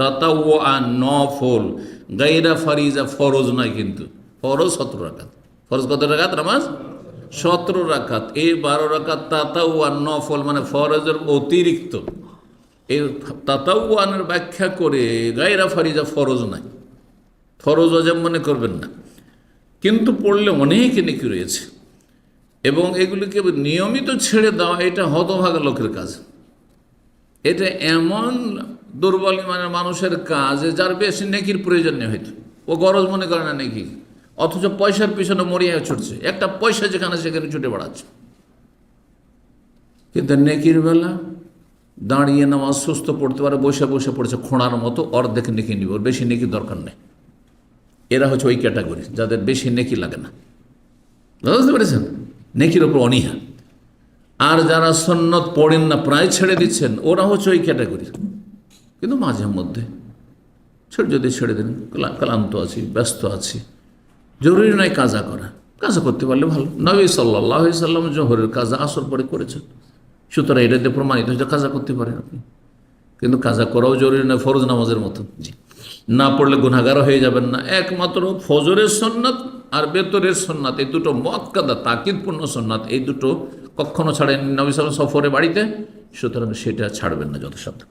তাতাওয়া নফল, গায়রা ফারিজা, ফরজ নয় কিন্তু। ফরজ 17 রাকাত। ফরজ কত রাকাত? নামাজ 17 রাকাত। এই 12 রাকাত তাতাওয়া নফল মানে ফরজের অতিরিক্ত। এই তাতাওয়ানের ব্যাখ্যা করে গায়রা ফারিজা ফরজ নাই, ফরজ ওয়াজিব মনে করবেন না, কিন্তু পড়লে অনেক নেকি রয়েছে। এবং এগুলিকে নিয়মিত ছেড়ে দেওয়া এটা হতভাগা লোকের কাজ। এটা এমন দুর্বল ইমানের মানুষের কাজ যার বেশি নেকির প্রয়োজন নেই, হয়তো ও গরজ মনে করে না নেকি, অথচ পয়সার পিছনে মরিয়া ছুটছে, একটা পয়সা যেখানে সেখানে ছুটে বেড়াচ্ছে। কিন্তু নেকির বেলা দাঁড়িয়ে নামাজ সুস্থ পড়তে পারে, বসে বসে পড়ছে খোঁড়ার মতো, অর্ধেক নেকি নিব, ওর বেশি নেকি দরকার নেই। এরা হচ্ছে ওই ক্যাটাগরি যাদের বেশি নেকি লাগে না, বুঝতে পেরেছেন? নেকির ওপর অনীহা। আর যারা সুন্নত পড়েন না, প্রায় ছেড়ে দিচ্ছেন, ওরা হচ্ছে ওই ক্যাটাগরি। কিন্তু মাঝে মধ্যে যদি ছেড়ে দেন, ক্লান্ত আছি, ব্যস্ত আছি, জরুরি নয় কাজা করা, কাজা করতে পারলে ভালো। নবী সাল্লাল্লাহু আলাইহি সাল্লাম জোহরের কাজা আসর পরে করেছেন, সুতরাং এটাতে প্রমাণিত হচ্ছে কাজা করতে পারেন আপনি। কিন্তু কাজা করাও জরুরি নয় ফরজ নামাজের মতো। জি, না পড়লে গুনাহগার হয়ে যাবেন না। একমাত্র ফজরের সুন্নাত আর বেতরের সুন্নাত, এই দুটো মুআক্কাদা তাকিদপূর্ণ সুন্নাত, এই দুটো কখনো ছাড়েন নবী সাল্লাল্লাহু আলাইহি ওয়াসাল্লাম সফরে বাড়িতে, সুতরাং সেটা ছাড়বেন না যথাসাধ্য।